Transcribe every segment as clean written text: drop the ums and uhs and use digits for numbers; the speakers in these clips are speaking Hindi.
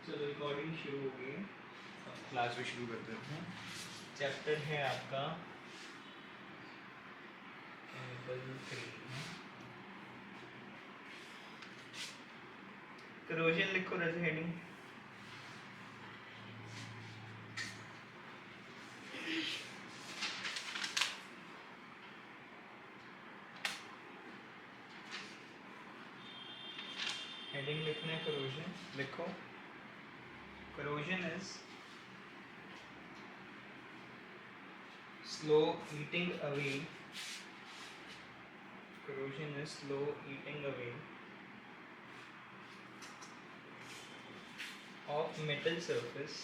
चलो रिकॉर्डिंग शुरू हो गई है, क्लास भी शुरू कर देते हैं। चैप्टर है आपका केमिकल 3 करोजन लिखो रज हेडिंग। हेडिंग लिखना है करोजन, लिखो corrosion is slow eating away. Corrosion is slow eating away of metal surface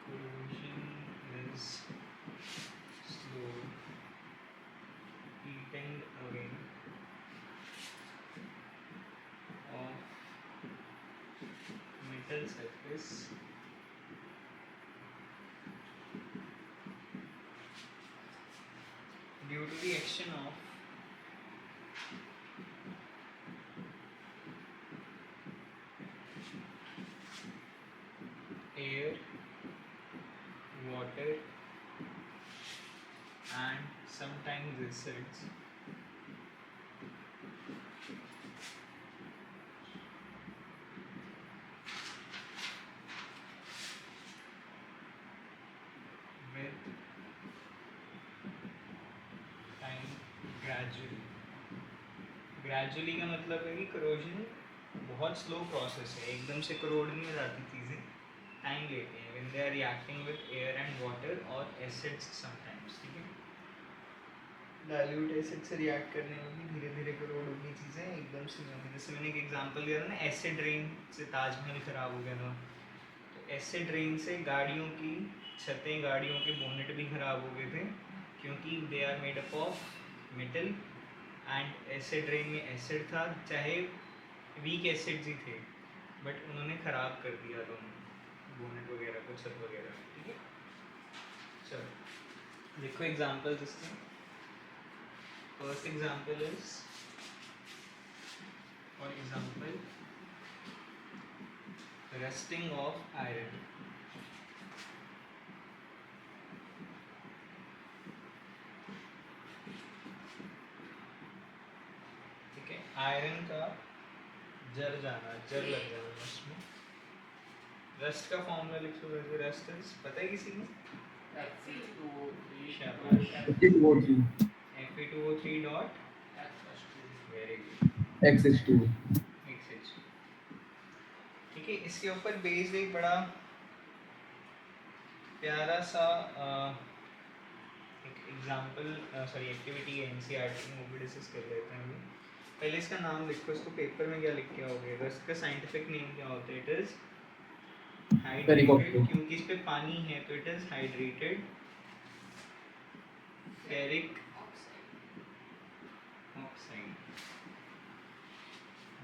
corrosion is slow eating away of metal surface due to the action of air, water and sometimes acids with time gradually का मतलब है कि corrosion बहुत स्लो प्रोसेस है, एकदम से corrode नहीं हो जाती चीज़ें, टाइम लेते हैं when they are reacting with air and water और acids sometimes, ठीक है। डाइल्यूट एसिड से रिएक्ट करने में भी धीरे धीरे corrode होगी चीज़ें, एकदम से नहीं होगी। जैसे मैंने एक एग्जांपल दिया था ना, एसिड रेन से ताजमहल खराब हो गया था, तो एसिड रेन से गाड़ियों की छतें, गाड़ियों के बोनेट भी खराब हो गए थे, क्योंकि they are made up of metal and acid rain में एसिड था, चाहे वीक एसिड्स ही थे, बट उन्होंने ख़राब कर दिया था बोनेट वगैरह को, छत वगैरह, ठीक है। चलो देखो एग्जांपल्स इसके। First example is, for example, rusting of iron. ठीक है, आयरन का जल जाना, जल लग जाना उसमें। रस्ट का फॉर्मूला लिख लो, वैसे रस्ट इज पता है किसी को? Fe2O3 dot very good XH2। ठीक है, इसके ऊपर बेस्ड एक बड़ा प्यारा सा एक एग्जांपल, सॉरी एक्टिविटी है एनसीईआरटी में, वो भी डिस्कस कर लेते हैं अभी। पहले इसका नाम लिखो, इसको पेपर में क्या लिख के आओगे, रस्ट का साइंटिफिक नेम क्या होता है? इट इज हाइड्रेटेड, क्योंकि इस पे पानी है तो it is hydrated ferric oxide.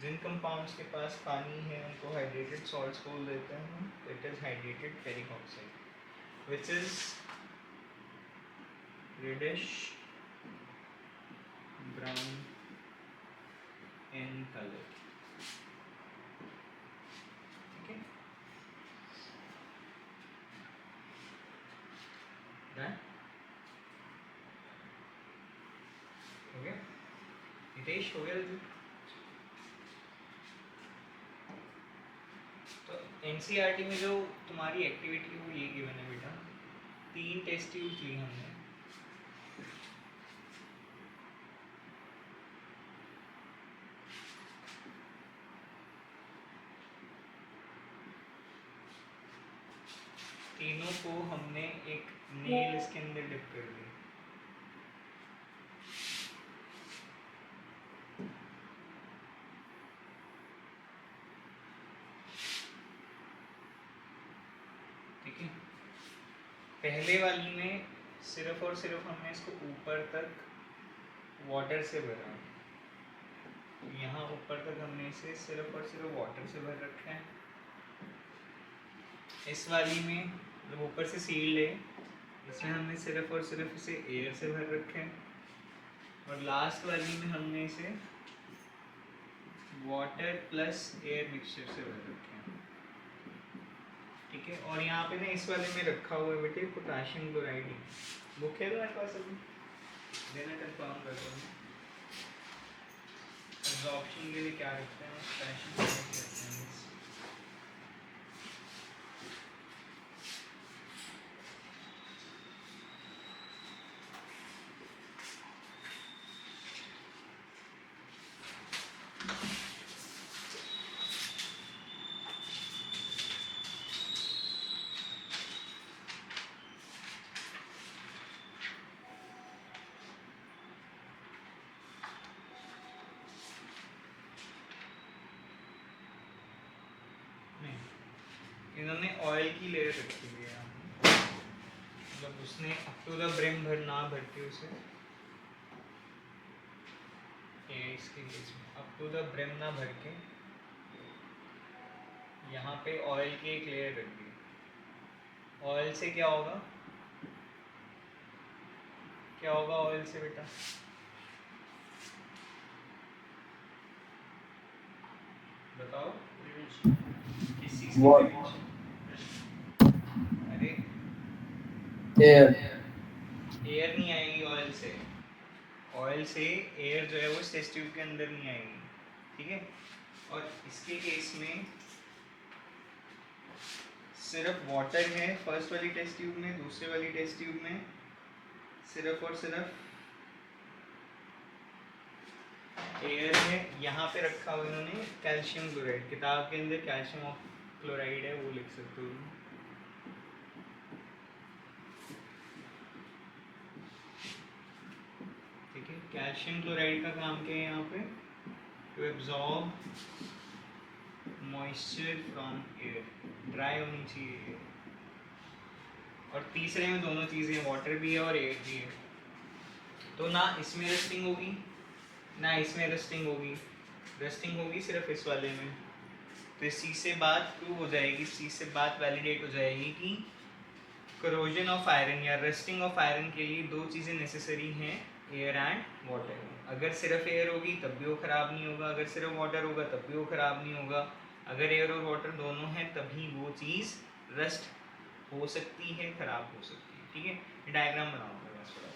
जिन कंपाउंड्स के पास पानी है उनको हाइड्रेटेड सॉल्ट्स बोल देते हैं, it is hydrated ferric oxide which is reddish brown in colour, ठीक है। डन हो गया, हितेश हो गया जी। तो एनसीईआरटी में जो तुम्हारी एक्टिविटी वो ये गिवन है बेटा, 3 टेस्ट ट्यूब ली हमने, तीनों को हमने एक नेल इसके अंदर डिप कर दी, ठीक है। पहले वाली में सिर्फ और सिर्फ हमने इसको ऊपर तक वाटर से भरा, यहाँ ऊपर तक हमने इसे सिर्फ और सिर्फ वाटर से भर रखा है। इस वाली में जब ऊपर से सील्ड है, इसमें हमने सिर्फ और सिर्फ इसे एयर से भर रखे हैं। और लास्ट वाली में हमने इसे वाटर प्लस एयर मिक्सचर से भर रखे हैं, ठीक है। और यहाँ पे ना इस वाले में रखा हुआ है बेटे पोटाशियम क्लोराइड। बुक है तुम्हारे पास अभी? देना कंफर्म कर दो। एब्जॉर्प्शन के लिए क्या रखते हैं? पोटाशियम क्लोराइड रखते हैं। इन्होंने ऑयल की लेयर रखी हुई है, मतलब उसने अप टू द ब्रिम भर ना भर के उसे इसके केस में अप टू द ब्रिम ना भर के यहाँ पे ऑयल की एक लेयर रख दी। ऑयल से क्या होगा? क्या होगा ऑयल से बेटा? बताओ किस चीज की प्रिवेंशन? अरे एयर नहीं आएगी ऑयल से। ऑयल से एयर जो है वो इस टेस्ट ट्यूब के अंदर नहीं आएगी, ठीक है। और इसके केस में सिर्फ वाटर है फर्स्ट वाली टेस्ट ट्यूब में, दूसरे वाली टेस्ट ट्यूब में सिर्फ और सिर्फ एयर है। यहाँ पे रखा हुआ इन्होंने कैल्शियम क्लोराइड। किताब के अंदर कैल्शियम क्लोराइड है वो लिख सकते हो, ठीक है। कैल्शियम क्लोराइड का काम क्या है यहाँ पे? To absorb moisture from air, dry होनी चाहिए एयर। और तीसरे में दोनों चीज़ें, वाटर भी है और एयर भी है। तो ना इसमें रस्टिंग होगी ना इसमें रस्टिंग होगी, रस्टिंग होगी सिर्फ इस वाले में। तो इस चीज़ से बात प्रूव हो जाएगी, इस चीज़ से बात वैलिडेट हो जाएगी कि करोजन ऑफ आयरन या रस्टिंग ऑफ आयरन के लिए दो चीज़ें नेसेसरी हैं, एयर एंड वाटर। अगर सिर्फ एयर होगी तब भी वो ख़राब नहीं होगा, अगर सिर्फ वाटर होगा तब भी वो ख़राब नहीं होगा। अगर एयर और वाटर दोनों हैं तभी वो चीज़ रस्ट हो सकती है, ख़राब हो सकती है, ठीक है। डायग्राम बनाओ बस थोड़ा।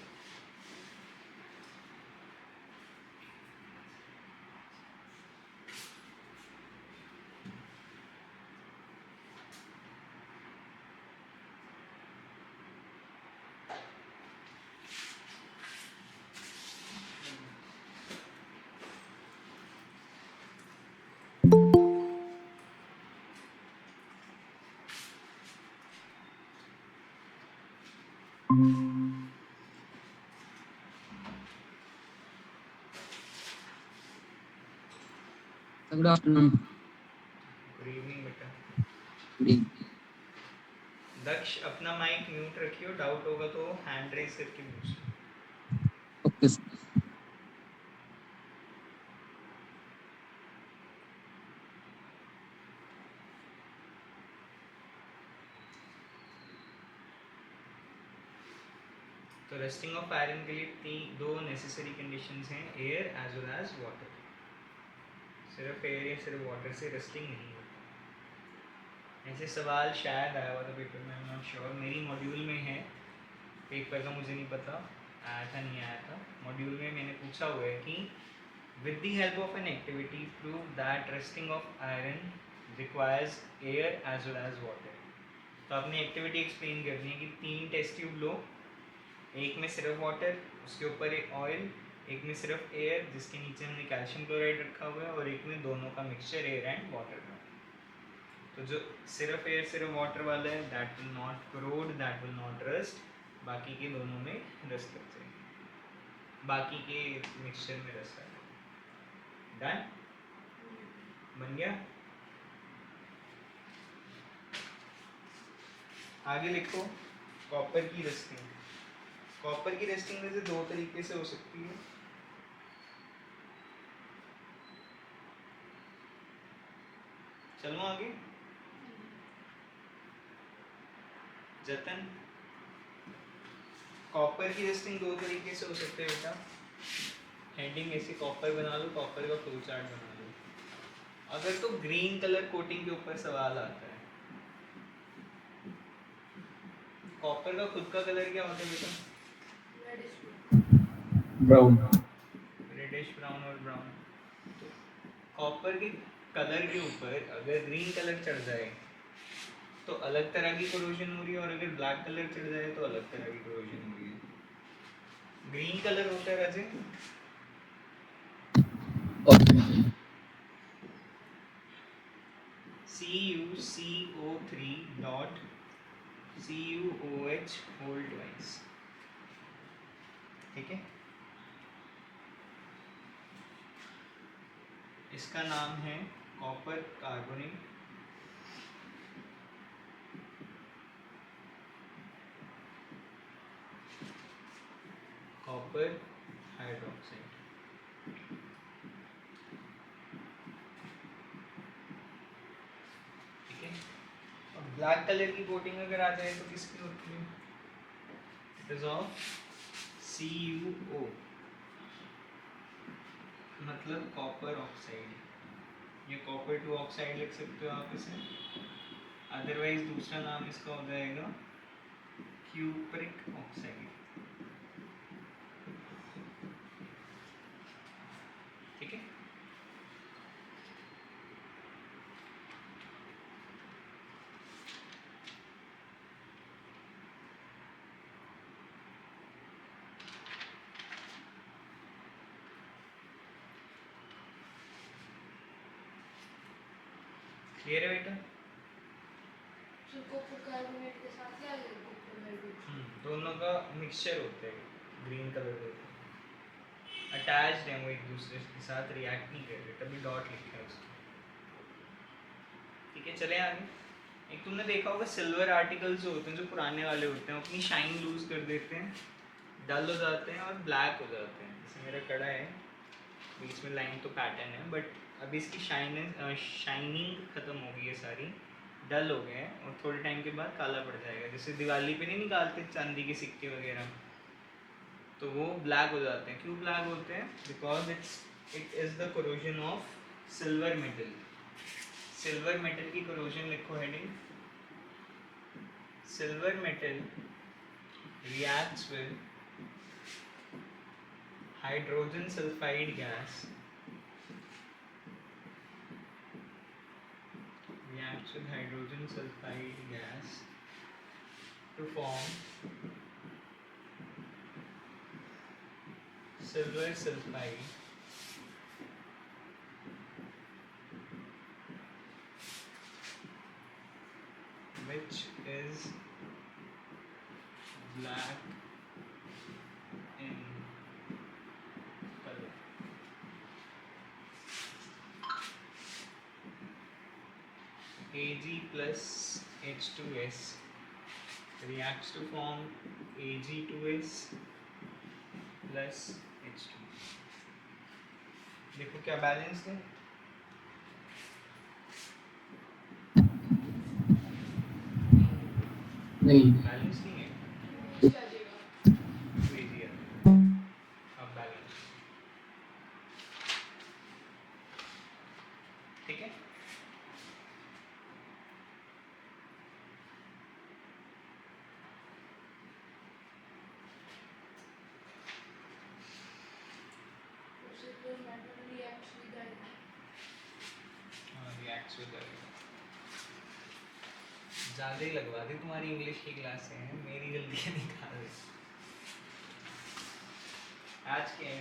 Good afternoon. गुड इवनिंग बेटा। Good evening. दक्ष अपना माइक म्यूट रखियो, डाउट होगा तो हैंड रेज करके पूछ लो। ओके। तो रेस्टिंग ऑफ आयरन के लिए दो नेसेसरी कंडीशंस हैं, air as well as water. सिर्फ एयर या सिर्फ वाटर से रेस्टिंग नहीं होता। ऐसे सवाल शायद आया हुआ था पेपर में, आई एम नॉट श्योर। मेरी मॉड्यूल में है, पेपर का मुझे नहीं पता आया था नहीं आया था। मॉड्यूल में मैंने पूछा हुआ है कि with the help of an activity prove that rusting of iron requires air as well as water. तो आपने एक्टिविटी एक्सप्लेन करनी है कि 3 टेस्ट ट्यूब लो, एक में सिर्फ वाटर, उसके ऊपर एक ऑयल, एक में सिर्फ एयर जिसके नीचे हमने कैल्शियम क्लोराइड रखा हुआ है, और एक में दोनों का मिक्सचर एयर एंड वाटर का। तो जो सिर्फ एयर सिर्फ वाटर वाला है that will not crore, that will not rust. बाकी के दोनों में रस्ट कर जाएंगे, बाकी के मिक्सचर में रस्ट आ जाएगा। डन? बन गया? आगे लिखो कॉपर की रस्टिंग। कॉपर की रस्टिंग में से दो तरीके से हो सकती है। चलो आगे। जतन, कॉपर की रस्टिंग दो तरीके से हो सकते हैं बेटा। हेडिंग ऐसे कॉपर बना लो, कॉपर का फ्लो चार्ट बना लो। अगर तो ग्रीन कलर कोटिंग के ऊपर सवाल आता है, कॉपर का खुद का कलर क्या होता है बेटा? ब्राउन। रेडिश ब्राउन और ब्राउन। तो कॉपर के कलर के ऊपर अगर ग्रीन कलर चढ़ जाए तो अलग तरह की कोरोजन हो रही है, और अगर ब्लैक कलर चढ़ जाए तो अलग तरह की कोरोजन हो रही है। ग्रीन कलर होता है राजे CuCO3 dot CuOH whole twice. ठीक है, इसका नाम है कॉपर कार्बोनेट। Copper hydroxide. ठीक है, और ब्लैक कलर की कोटिंग अगर आ जाए तो किसकी होती है? इट इज ऑफ CuO, मतलब कॉपर ऑक्साइड। ये कॉपर टू ऑक्साइड लिख सकते हो आप इसे, अदरवाइज दूसरा नाम इसका हो जाएगा क्यूप्रिक ऑक्साइड। ठीक है, क्लियर है बेटा? दोनों का मिक्सचर होता है, ग्रीन कलर होता है, अटैच्ड है वो एक दूसरे के साथ, रिएक्ट नहीं कर रहे, तभी डॉट लिखा है उसको। ठीक है, चले आगे। एक तुमने देखा होगा सिल्वर आर्टिकल्स जो होते हैं, जो पुराने वाले होते हैं, अपनी शाइन लूज कर देते हैं, डल हो जाते हैं और ब्लैक हो जाते हैं। जैसे मेरा कड़ा है, बीच में लाइन तो पैटर्न है, बट अभी इसकी शाइनिंग खत्म हो गई है सारी, डल हो गए हैं, और थोड़े टाइम के बाद काला पड़ जाएगा। जैसे दिवाली पे नहीं निकालते चांदी के सिक्के वगैरह, तो वो ब्लैक हो जाते हैं। क्यों ब्लैक होते हैं? Because it is the corrosion of silver metal. Silver metal की कोरोजन लिखो heading, silver metal reacts with hydrogen sulfide gas, reacts with hydrogen sulfide gas to form silver sulfide, which is black in color. Ag plus H2S reacts to form Ag2S plus H2। देखो क्या बैलेंस है? नहीं, बैलेंस नहीं है, भेजिए अब बैलेंस। ठीक है, रिएक्ट्स विद ज़्यादा ही लगवा दी तुम्हारी इंग्लिश की क्लास है, मेरी गलतियाँ निकाल रही। आज के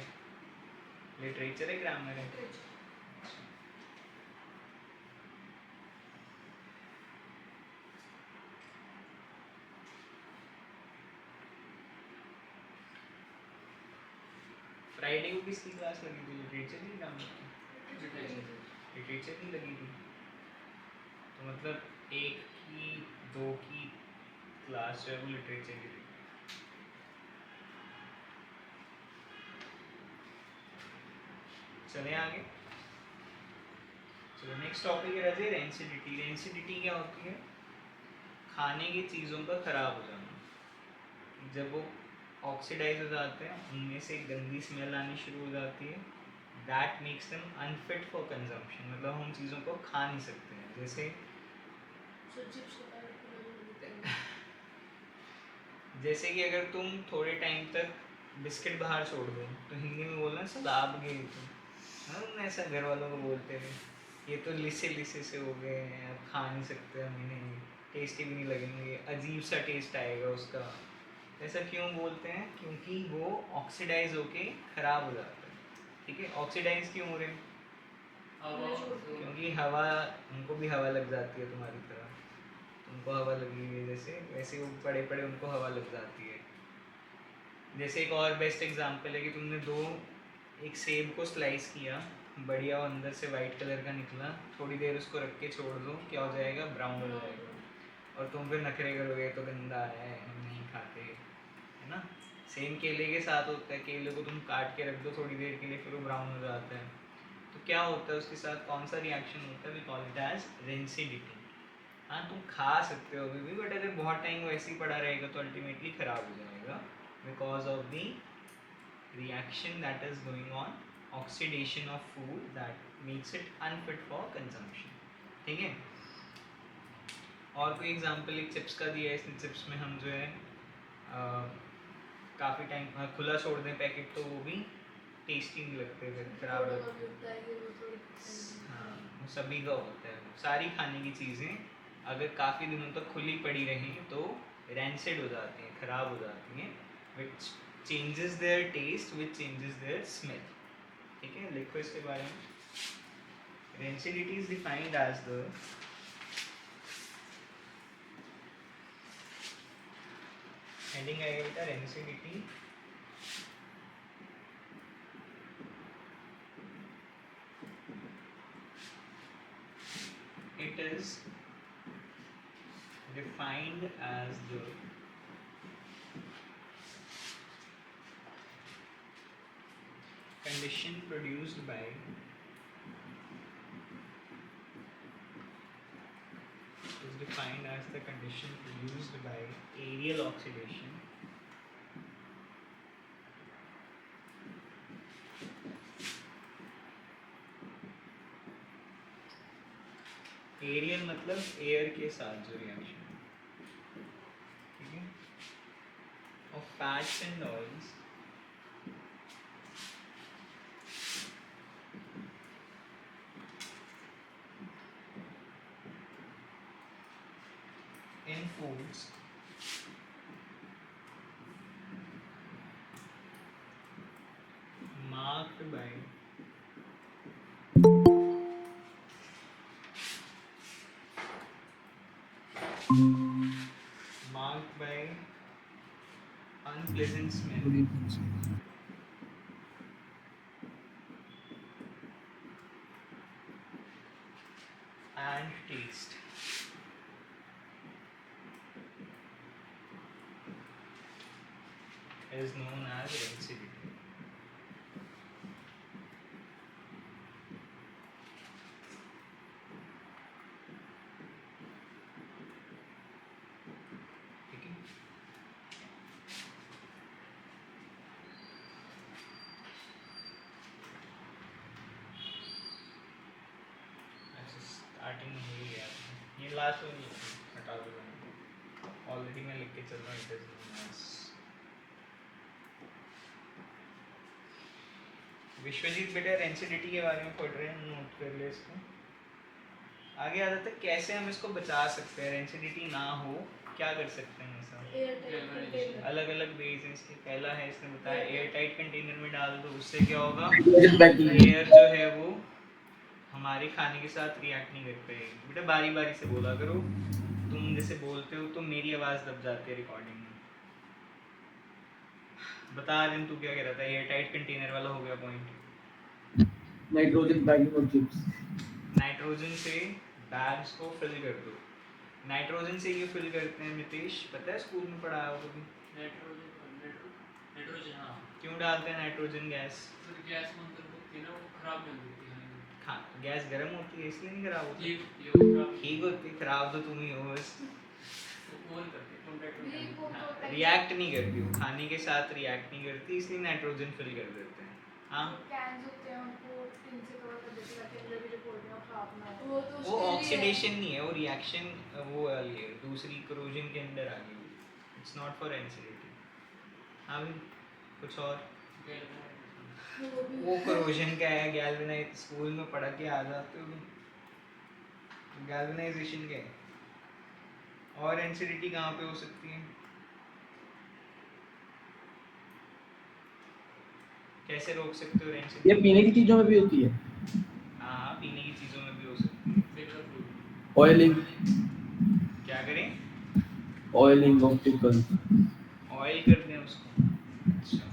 लिटरेचर है, ग्रामर है? फ्राइडे को किसकी क्लास लगी थी? लिटरेचर की, ग्रामर की? लिटरेचर की लगी थी, तो मतलब एक की दो की क्लास जो है वो लिटरेचर की थी। चले आगे। चलो नेक्स्ट टॉपिक है राजे रेंसिडिटी। रेंसिडिटी क्या होती है? खाने की चीज़ों का खराब हो जाना। जब वो ऑक्सीडाइज हो जाते हैं, उनमें से गंदी स्मेल आनी शुरू हो जाती है. That makes them unfit for consumption. मतलब हम चीज़ों को खा नहीं सकते हैं. जैसे जैसे कि अगर तुम थोड़े टाइम तक बिस्किट बाहर छोड़ दो तो हिंदी में बोलना सलाब गए तुम. हम ऐसा घर वालों को बोलते थे, ये तो लिसे लिसे से हो गए हैं, अब खा नहीं सकते हम इन्हें, टेस्टी भी नहीं लगेंगे, अजीब सा टेस्ट आएगा उसका. ऐसा क्यों बोलते हैं? क्योंकि वो ऑक्सीडाइज होके ख़राब हो जाता है. ठीक है, ऑक्सीडाइज क्यों हो रहे हैं? क्योंकि हवा, उनको भी हवा लग जाती है तुम्हारी तरह. तुमको हवा लगी हुई है जैसे, वैसे वो पड़े पड़े उनको हवा लग जाती है. जैसे एक और बेस्ट एग्जांपल है कि तुमने एक सेब को स्लाइस किया, बढ़िया, अंदर से वाइट कलर का निकला, थोड़ी देर उसको रख के छोड़ दो, क्या हो जाएगा? ब्राउन हो जाएगा. और तुम फिर नखरे करोगे तो गंदा है, हम नहीं खाते, है ना. सेम केले के साथ होता है. केले को तुम काट के रख दो थोड़ी देर के लिए, फिर वो ब्राउन हो जाता है. तो क्या होता है उसके साथ, कौन सा रिएक्शन होता है? We call it as rancidity. हाँ, तुम खा सकते हो अभी भी, बट अगर बहुत टाइम वैसे ही पड़ा रहेगा तो अल्टीमेटली ख़राब हो जाएगा, because of the reaction that is going on, oxidation of food that makes it unfit for consumption. ठीक है. और कोई एग्जांपल एक चिप्स का दिया है इसने. चिप्स में हम जो है काफ़ी टाइम खुला छोड़ दें पैकेट तो वो भी टेस्टी नहीं लगते, फिर खराब लगते हैं. हाँ, वो सभी का होता है. सारी खाने की चीज़ें अगर काफ़ी दिनों तक खुली पड़ी रहें तो रैंसिड हो जाती हैं, ख़राब हो जाती हैं, विच changes their taste, which changes their smell. ठीक है, लिखो इसके बारे में. Rancidity is defined as the heading आएगा बेटा, rancidity it is defined as the condition produced by aerial oxidation aerial मतलब एयर के साथ जो रिएक्शन, ठीक है, of fats and oils in foods marked by unpleasant smell and taste. Is known as rancidity. ठीक है. अच्छा, स्टार्टिंग हो ही गया. ये लास्ट वाली हटा दो, ऑलरेडी मैं लिख के चल रहा हूँ. It is known as. Vishwajeet बेटा रेंसिडिटी के बारे में पढ़ रहे हैं, नोट कर ले इसको. आगे आ जाता है कैसे हम इसको बचा सकते हैं, रेंसिडिटी ना हो, क्या कर सकते हैं ऐसा. अलग अलग वेज हैं इसके. पहला है, इसने बताया एयर टाइट कंटेनर में डाल दो, उससे क्या होगा, एयर जो है वो हमारे खाने के साथ रिएक्ट नहीं कर पाएगी. बेटा बारी बारी से बोला करो, तुम जैसे बोलते हो तो मेरी आवाज़ दब जाती है रिकॉर्डिंग में. बता दिन तू क्या कह रहा था, एयर टाइट कंटेनर वाला हो गया पॉइंट. नाइट्रोजन बैगिंग और चिप्स. नाइट्रोजन से बैग्स को फिल कर दो. नाइट्रोजन से ये फिल करते हैं नितेश, पता है स्कूल में पढ़ाया हो कभी? नाइट्रोजन हाँ. क्यों डालते हैं नाइट्रोजन गैस? तो गैस मंत्र होती है ना, वो खराब नहीं होती है. हाँ, गैस गर्म होती है इसलिए नहीं खराब होती. ये खराब ठीक होती, खराब तो तुम ही हो बस. उसको कोल करती है, कॉन्टैक्ट में भी वो तो like रिएक्ट नहीं करती, वो खाने के साथ रिएक्ट नहीं करती, इसलिए नाइट्रोजन फिल कर देते हैं। हाँ, कैंस होते हैं उनको टिन से कवर कर देते हैं ताकि अंदर भी जो पोल्ट्री है वो खराब ना हो। वो तो वो ऑक्सीडेशन नहीं है, वो रिएक्शन वो वाली है, दूसरी करोजन के अंदर आ गई। It's not for acidity. हाँ भाई, कुछ और? वो करोजन क्या है, गैल्वेनाइज स्कूल में पढ़ा के आ जाते हो, गैल्वेनाइजेशन क्या है? और एंसिडिटी कहाँ पे हो सकती है? कैसे रोक सकते हो ये एंसिडिटी? पीने की चीजों में भी होती है। हाँ, पीने की चीज़ों में भी हो सकती है। फिल्टर फ्लूइड, ऑयलिंग, क्या करें? Oiling of pickle. ऑयल कर दें उसको। अच्छा,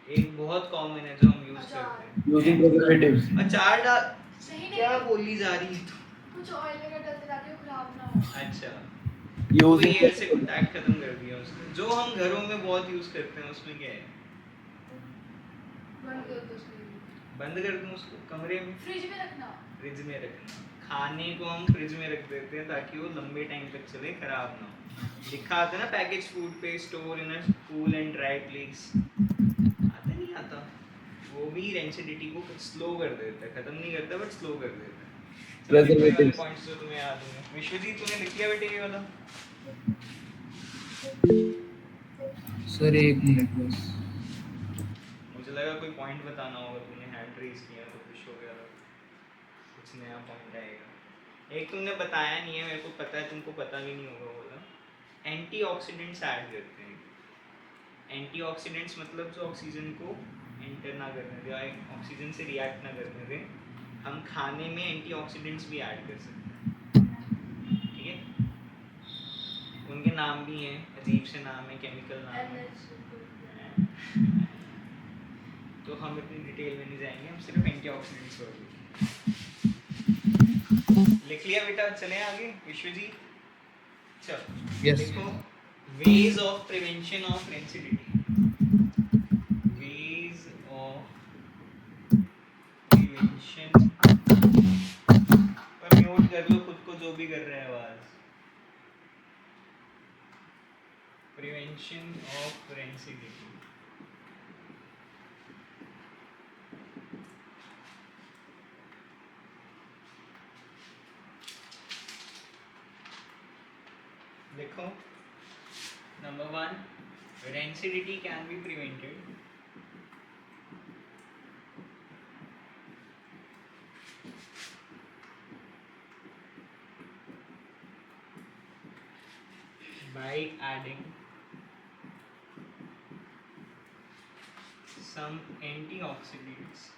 एक बहुत कॉमन है जो हम यूज अचार। करते हैं। Using preservatives. अचार डाल, सही नहीं क्या बोली जा रही है तू? कुछ ऑयल वगैरह डालते ताकि वो खराब ना हो। अच्छा, तो यूजिंग एयर से कांटेक्ट खत्म कर दिया उसने। जो हम घरों में बहुत यूज करते हैं उसमें क्या है? बंद कर दो उसको। बंद कर दूं उसको कमरे में? फ्रिज में रखना। फ्रिज में रखना। खाने को हम फ्रिज में रख देते हैं ताकि वो लंबे टाइम तक चले, खराब ना हो। लिखा आता है ना पैकेज फूड पे, store in a cool and dry place. आता नहीं आता? वो भी एसिडिटी को स्लो कर देता है, खत्म नहीं करता बट स्लो कर देता है। चलो लिखो ये वाले पॉइंट्स जो तुम्हें याद होंगे। विश्वजीत, तूने लिख लिया बेटे ये वाला? सर एक मिनट बस। मुझे लगा कोई पॉइंट बताना होगा, तूने हैंड रेज किया तो खुश हो गया, कुछ नया पॉइंट आएगा। एक तुमने बताया नहीं है, मेरे को पता है तुमको पता भी नहीं होगा, बोला एंटीऑक्सीडेंट्स ऐड करते हैं। एंटीऑक्सीडेंट्स मतलब जो ऑक्सीजन को एंटर ना करने दे, ऑक्सीजन से रिएक्ट ना करने दे। हम खाने में एंटीऑक्सीडेंट्स भी ऐड कर सकते हैं, ठीक है? उनके नाम भी हैं, अजीब से नाम है, केमिकल नाम है। तो हम इतनी डिटेल में नहीं जाएंगे, हम सिर्फ एंटीऑक्सीडेंट्स पर लिख लिया बेटा? चलें आगे विश्वजीत। चलो Yes. देखो, ways of prevention of acidity. Ways of prevention, पर म्यूट कर लो खुद को जो भी कर रहे हैं आवाज। Prevention of acidity. देखो, number 1, rancidity can be prevented by adding some antioxidants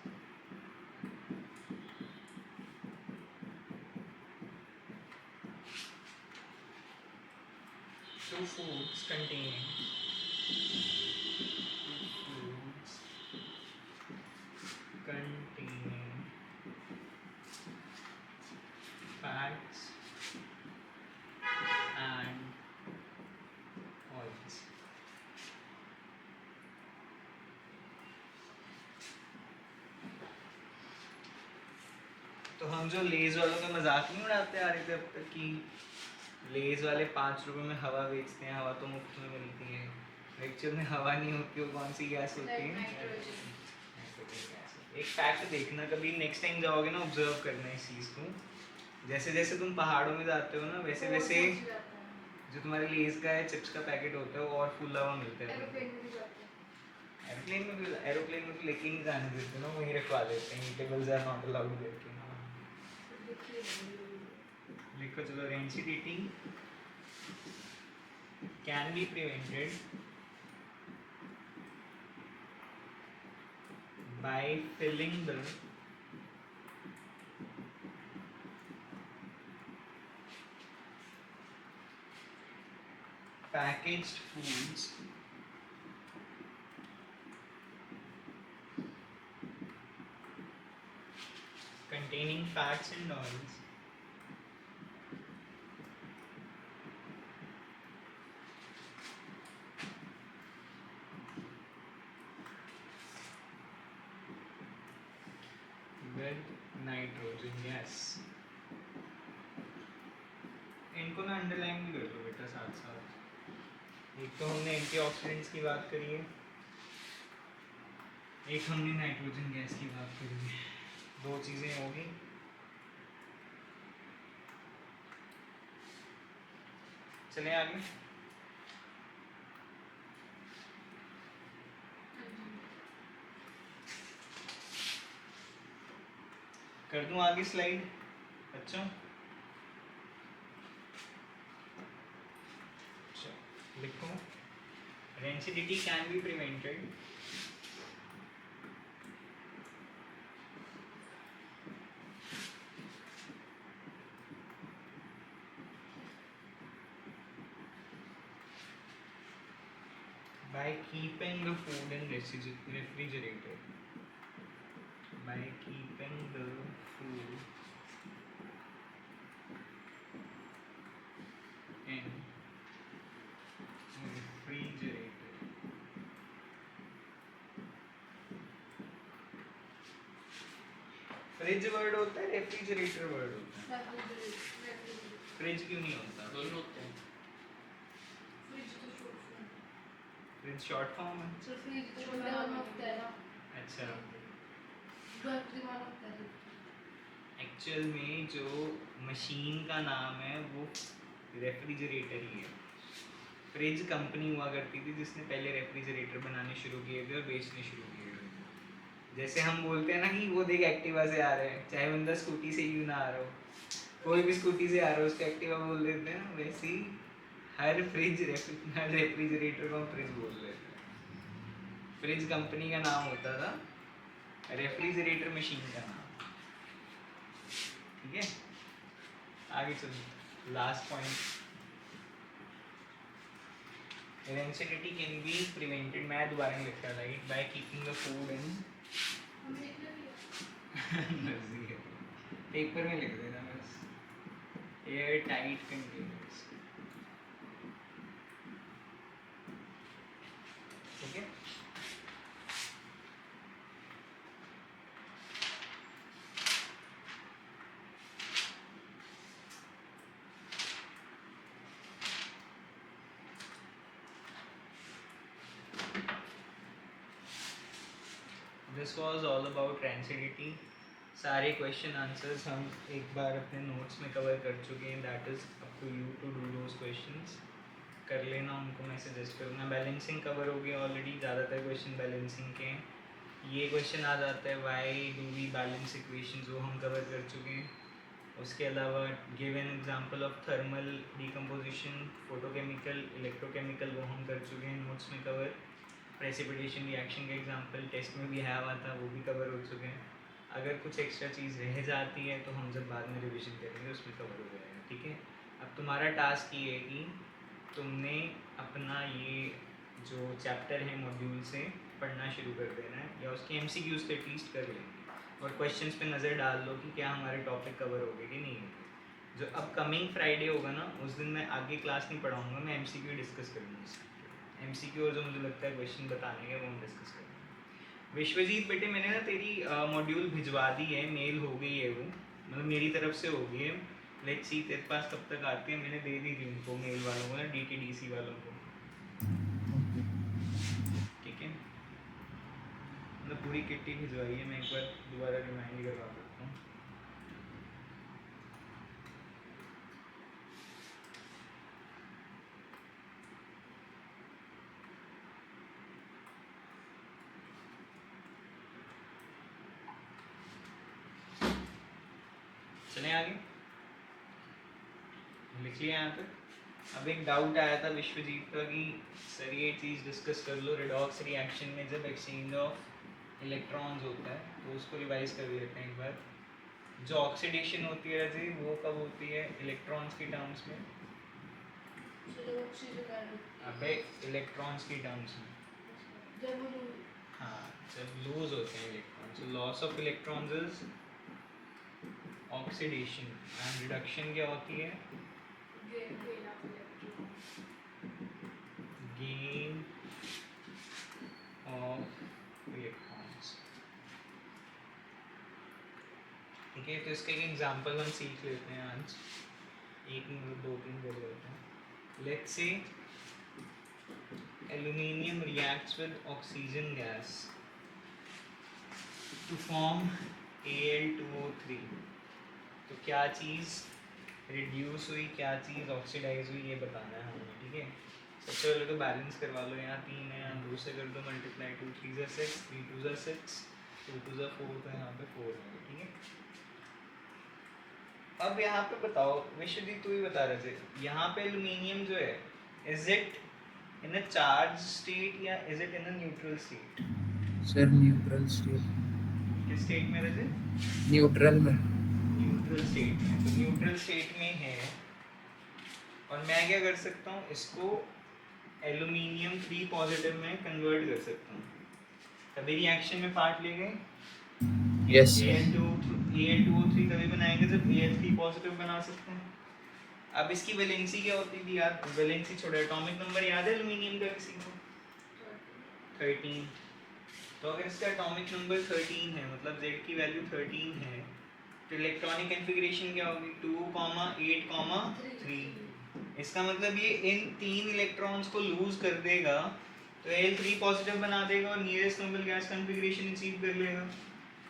to foods containing fats and oils. तो हम जो लेज वालों का मजाक नहीं उड़ाते आ रहे थे अब तक कि लेज वाले 5 रुपए में हवा बेचते हैं, हवा तो मुफ्त में मिलती है। एक्चुअल में हवा नहीं होती, वो कौन सी गैस होती है? नाइट्रोजन। एक फैक्ट देखना, कभी नेक्स्ट टाइम जाओगे ना, ऑब्जर्व करना इस चीज़ को। जैसे जैसे तुम पहाड़ों में जाते हो ना, वैसे वैसे जो तुम्हारे लेज का है, चिप्स का पैकेट होता है, वो और फुला हुआ मिलता है। एरोप्लेन में भी, एरोप्लेन में भी लेके नहीं जाने देते ना, वहीं रखवा देते हैं। ईटेबल्स आर नॉट अलाउड करके। लिखो चलो, rancidity can be prevented by filling the packaged foods containing fats and oils with nitrogen gas. In इनको ना अंडरलाइन भी कर दो बेटा साथ साथ। एक तो हमने एंटीऑक्सीडेंट्स की बात करी है, एक हमने नाइट्रोजन गैस की बात करी है, दो चीज़ें हो गई। चले आगे। कर दूं आगे स्लाइड बच्चों? लिखो, rancidity can be prevented by keeping the food in refrigerator. By keeping the food in refrigerator. Fridge word होता है, रेफ्रिजरेटर वर्ड होता है? फ्रिज क्यों नहीं होता? दोनों होते हैं। फ्रिज शॉर्ट फॉर्म है। अच्छा, एक्चुअल में जो मशीन का नाम है वो रेफ्रिजरेटर ही है। फ्रिज कंपनी हुआ करती थी जिसने पहले रेफ्रिजरेटर बनाने शुरू किए थे और बेचने शुरू किए थे। जैसे हम बोलते हैं ना कि वो देख एक्टिवा से आ रहे हैं, चाहे बंदा स्कूटी से ही ना आ रहा हो, कोई भी स्कूटी से आ रहा हो उसको एक्टिवा बोल देते हैं ना, वैसे ही हर रेफ्रिजरेटर को हम फ्रिज बोल रहे थे। फ्रिज कंपनी का नाम होता था, रेफ्रिजरेटर मशीन का नाम। ठीक है, आगे चलो। Last point, rancidity can be prevented. मैं दोबारा नहीं लिखता, right, by keeping the food in मर्जी है, पेपर में लिख देना बस, एयर टाइट कंटेनर्स। ठीक है, this was all about rancidity. सारे क्वेश्चन आंसर्स हम एक बार अपने नोट्स में कवर कर चुके हैं। That is up to you to do those questions, कर लेना उनको, मैं सजेस्ट करूँगा। बैलेंसिंग कवर हो गया ऑलरेडी, ज़्यादातर क्वेश्चन बैलेंसिंग के हैं। ये क्वेश्चन आ जाता है why do we balance equations, वो हम कवर कर चुके हैं। उसके अलावा give an example of thermal decomposition, photochemical, electrochemical, वो हम कर चुके हैं नोट्स में कवर। प्रेसिपिटेशन रिएक्शन का एग्जांपल टेस्ट में भी है हुआ था, वो भी कवर हो चुके हैं। अगर कुछ एक्स्ट्रा चीज़ रह जाती है तो हम जब बाद में रिवीजन करेंगे उसमें कवर हो जाएगा। ठीक है, अब तुम्हारा टास्क ये है कि तुमने अपना ये जो चैप्टर है मॉड्यूल से पढ़ना शुरू कर देना है, या उसके एमसीक्यूज़ तो एटलीस्ट कर लेंगे, और क्वेश्चंस पे नज़र डाल लो कि क्या हमारे टॉपिक कवर हो गए कि नहीं होंगे। जो अपकमिंग फ्राइडे होगा ना, उस दिन मैं आगे क्लास नहीं पढ़ाऊँगा, मैं एमसीक्यू डिस्कस करूँगा। एमसीक्यू और जो मुझे लगता है क्वेश्चन बताने के वो हम डिस्कस करेंगे। विश्वजीत बेटे, मैंने ना तेरी मॉड्यूल भिजवा दी है, मेल हो गई है, वो मतलब मेरी तरफ से हो गई है। लेट्स सी तेरे पास कब तक आती है। मैंने दे दी थी उनको, मेल वालों को ना, डीटीडीसी वालों को। ठीक है, मतलब पूरी किट्टी भिजवाई है, मैं एक बार दोबारा रिमाइंड करवा सकता हूँ। चलें आगे, लिख लिया यहाँ तक। अब एक डाउट आया था विश्वजीत का कि सर ये चीज़ डिस्कस कर लो, रेडॉक्स रिएक्शन में जब एक्सचेंज ऑफ इलेक्ट्रॉन्स होता है तो उसको रिवाइज कर लेते हैं एक बार। जो ऑक्सीडेशन होती है राजी, वो कब होती है इलेक्ट्रॉन्स की टर्म्स में? अबे इलेक्ट्रॉन्स की टर्म्स में, हाँ, जब लूज होते हैं electrons. So loss of electrons is oxidation, and reduction क्या होती है? Gain of electrons. ठीक है, तो इसका एक एग्जांपल हम सीख लेते हैं आज। एक नहीं मतलब दो तीन कर लेते हैं. Let's say aluminium reacts with oxygen gas to form Al2O3. तो क्या चीज़ रिड्यूस हुई, क्या चीज़ ऑक्सीडाइज हुई, ये बताना है हमें. ठीक है, सबसे पहले तो बैलेंस करवा लो. यहाँ 3 है, यहाँ 2 से कर दो मल्टीप्लाई. 2 3 ज़ा 6, 3 2 ज़ा 6, 2 2 ज़ा 4, तो यहाँ पे 4 है. ठीक है, अब यहाँ पे बताओ विश्वजीत, तू ही बता रहे थे, यहाँ पे एल्यूमिनियम जो है, is it in a charge state या is it in a neutral state? Sir neutral state. किस स्टेट में रहते? न्यूट्रल में. न्यूट्रल स्टेट में. तो न्यूट्रल स्टेट में है, और मैं क्या कर सकता हूँ, इसको एल्यूमिनियम 3 पॉजिटिव में कन्वर्ट कर सकता हूँ. तभी रिएक्शन में पार्ट ले गए. यस. Al2O3 तभी बनाएंगे जब Al3 पॉजिटिव बना सकते हैं. अब इसकी वैलेंसी क्या होती थी यार? वैलेंसी छोड़ो, एटॉमिक नंबर याद है एल्यूमिनियम का किसी को? 13. तो अगर इसका एटॉमिक नंबर 13 है, मतलब Z की वैल्यू 13 है, तो इलेक्ट्रॉनिक कॉन्फ़िगरेशन क्या होगी? 2, 8, 3. इसका मतलब ये इन 3 इलेक्ट्रॉन्स को लूज कर देगा, तो Al3 पॉजिटिव बना देगा और nearest noble gas configuration achieve कर लेगा.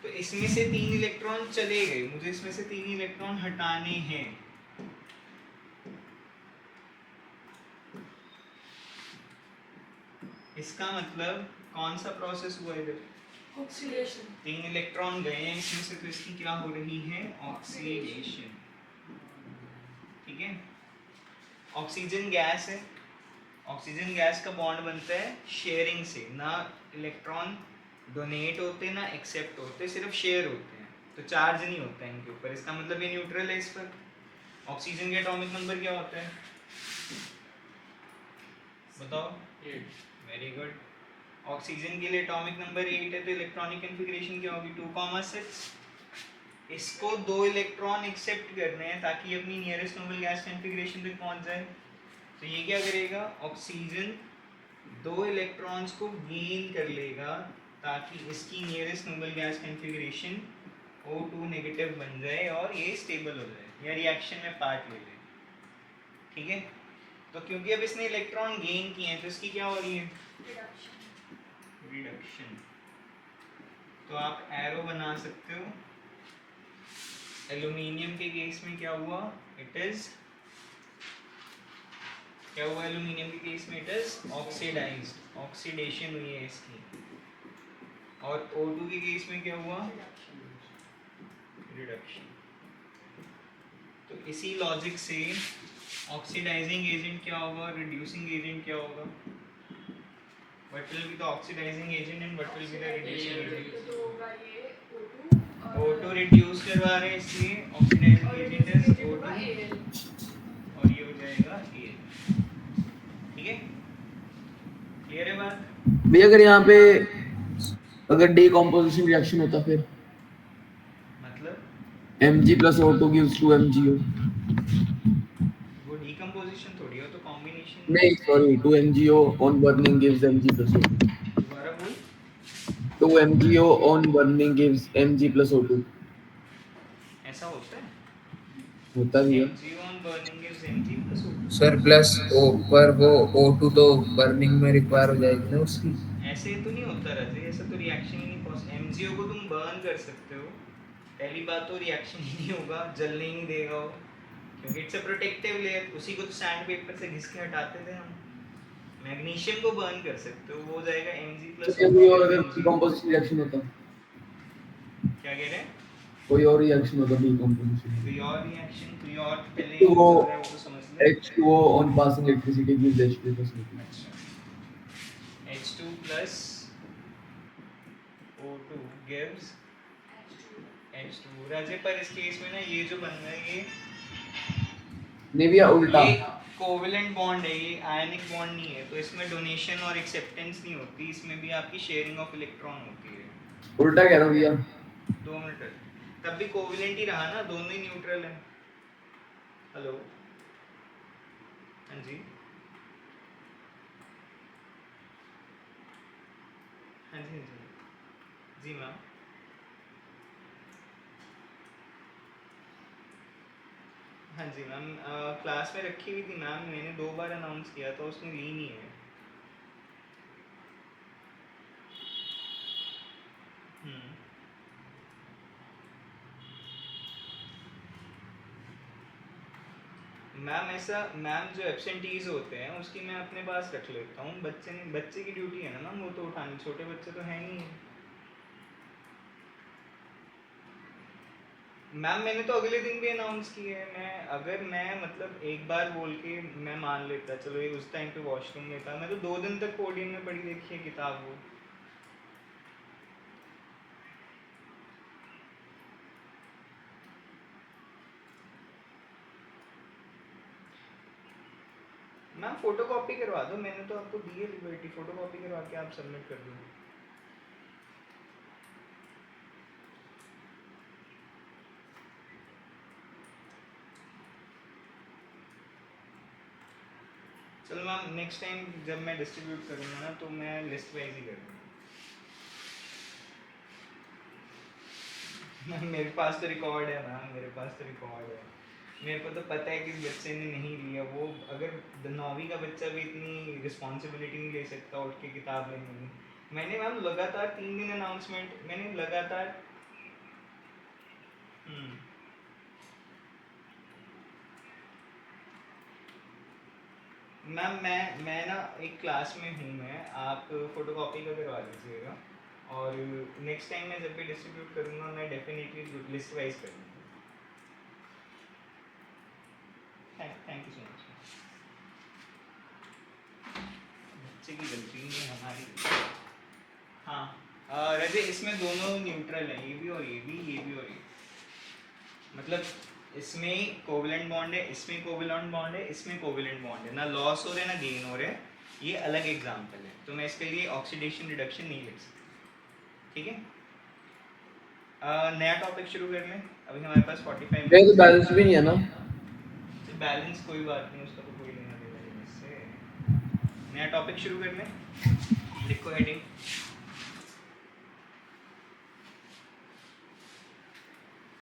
तो इसमें से 3 इलेक्ट्रॉन चले गए, मुझे इसमें से 3 इलेक्ट्रॉन हटाने हैं. इसका मतलब कौन सा प्रोसेस हुआ इधर? ऑक्सीडेशन. 3 इलेक्ट्रॉन गए हैं इसमें से, तो इसकी क्या हो रही है? ऑक्सीडेशन. ठीक है, ऑक्सीजन गैस है. ऑक्सीजन गैस का बॉन्ड बनता है शेयरिंग से, ना इलेक्ट्रॉन डोनेट होते ना एक्सेप्ट होते, सिर्फ शेयर होते हैं, तो चार्ज नहीं होता है इनके ऊपर. इसका मतलब ये न्यूट्रल है इस पर. ऑक्सीजन के एटॉमिक नंबर क्या होता है बताओ? 8. Very good. ऑक्सीजन के लिए एटॉमिक नंबर 8 है, तो इलेक्ट्रॉनिक कॉन्फ़िगरेशन क्या होगी? 2,6. इसको 2 इलेक्ट्रॉन एक्सेप्ट करने हैं ताकि अपनी नियरेस्ट नोबल गैस कॉन्फ़िगरेशन तक पहुंच जाए. तो ये क्या करेगा? ऑक्सीजन 2 इलेक्ट्रॉन्स को गेन कर लेगा ताकि इसकी nearest noble gas configuration O2 negative बन जाए और ये स्टेबल हो जाए या रिएक्शन में पार्ट ले ले. ठीक है, तो क्योंकि अब इसने इलेक्ट्रॉन गेन किए हैं, तो इसकी क्या हो रही है? रिडक्शन. तो आप एरो बना सकते हो. एल्यूमिनियम के केस में क्या हुआ? इट इज क्या हुआ? एल्यूमिनियम के केस में इट इज ऑक्सीडाइज्ड. ऑक्सीडेशन हुई है इसकी. और O2 के केस में क्या हुआ? रिडक्शन. तो इसी लॉजिक से ऑक्सीडाइजिंग एजेंट क्या होगा, रिड्यूसिंग एजेंट क्या होगा? What will be the oxidizing agent and what will be the reducing agent? तो होगा ये O2 O2 रिड्यूस करवा रहे हैं इसलिए ऑक्सीडाइजिंग एजेंट इज O2 और ये हो जाएगा Al. ठीक है, क्लियर है बात? भैया अगर यहाँ पे अगर डीकम्पोजिशन रिएक्शन होता फिर मतलब Mg plus O2 gives 2 MgO. वो डीकंपोजिशन थोड़ी हो, तो कॉम्बिनेशन. नहीं sorry 2 MgO on burning gives Mg plus O2. दोबारा बोल. 2 MgO on burning gives Mg plus O2. ऐसा होता है? होता भी है. Mg on burning gives Mg plus O2. Sir plus O पर वो O2 तो बर्निंग में रिक्वायर हो जाएगी ना उसकी. ऐसे तो नहीं होता रहता, ऐसा तो रिएक्शन ही नहीं पॉसिबल. MgO को तुम बर्न कर सकते हो, पहली बात तो रिएक्शन ही नहीं होगा, जलने ही नहीं देगा वो, क्योंकि इट्स अ प्रोटेक्टिव लेयर. उसी को तो सैंड पेपर से घिस के हटाते थे हम. मैग्नीशियम को बर्न कर सकते हो, वो हो जाएगा Mg plus कोई और O2. अगर डीकम्पोजिशन रिएक्शन होता क्या कह रहे हैं? कोई और रिएक्शन होता डीकम्पोजिशन. कोई और रिएक्शन, कोई और पहले तो वो चल रहा है वो तो समझ ले. H2O on passing electricity gives H2 plus O2. अच्छा, H2 plus O2 gives H2. राजे पर इस केस में ना ये जो बन रहा है नहीं भैया उल्टा. ये कोवेलेंट बॉन्ड है, ये आयनिक बॉन्ड नहीं है, तो इसमें डोनेशन और एक्सेप्टेंस नहीं होती, इसमें भी आपकी शेयरिंग ऑफ इलेक्ट्रॉन होती है. उल्टा कह रहा हूँ भैया. 2 मिनट, तब भी कोवेलेंट ही रहा ना, दोनों ही न्यूट्रल है. हेलो, हाँ जी, हाँ जी, हाँ जी, जी मैम. हाँ जी मैम, क्लास में रखी हुई थी मैम, मैंने 2 बार अनाउंस किया था, उसने ली नहीं है। मैम ऐसा मैम, जो एब्सेंटीज होते हैं उसकी मैं अपने पास रख लेता हूँ, बच्चे की ड्यूटी है ना मैम वो तो उठानी, छोटे बच्चे तो है नहीं है। मैम मैंने तो अगले दिन भी अनाउंस किया है, मैं मतलब एक बार बोल के मैं मान लेता, चलो ये उस टाइम पे वॉशरूम में था, मैं तो 2 दिन तक पोडियम में पढ़ी देखी है किताब वो। मैम फोटो कॉपी करवा दो, मैंने तो आपको दी है लिबर्टी, फोटो कॉपी करवा के आप सबमिट कर दो। चलो मैम, नेक्स्ट टाइम जब मैं डिस्ट्रीब्यूट करूँगा ना तो मैं लिस्ट वाइज ही कर दूँगा। मैम मेरे पास तो रिकॉर्ड है मैम, मेरे पास तो रिकॉर्ड है, मेरे को तो पता है कि इस बच्चे ने नहीं लिया वो। अगर 9वीं का बच्चा भी इतनी रिस्पॉन्सिबिलिटी नहीं ले सकता उठ के किताब लेने की। मैंने मैम लगातार 3 दिन अनाउंसमेंट, मैंने लगातार मैम मैं ना एक क्लास में हूँ मैं, आप फोटो कॉपी का करवा लीजिएगा, और नेक्स्ट टाइम मैं जब भी डिस्ट्रीब्यूट करूँगा मैं डेफिनेटली लिस्ट वाइज करूँगा। Thank you so much. बच्चे की गलती नहीं हमारी। हाँ रजे, इसमें दोनों न्यूट्रल हैं, ये भी और ये भी, ये भी और ये, मतलब इसमें कोवेलेंट बॉन्ड है, इसमें कोवेलेंट बॉन्ड है, इसमें कोवेलेंट बॉन्ड है, ना लॉस हो रहा है ना गेन हो रहा है, ये अलग एग्जाम्पल है, तो मैं इसके लिए ऑक्सीडेशन रिडक्शन नहीं लिख सकता। ठीक है, नया टॉपिक शुरू कर लें, अभी हमारे पास 45 मेरे तो बैलेंस भी नहीं है ना। बैलेंस कोई बात नहीं, उसका तो कोई लेना देना नहीं इससे। नया टॉपिक शुरू कर लें, लिखो हेडिंग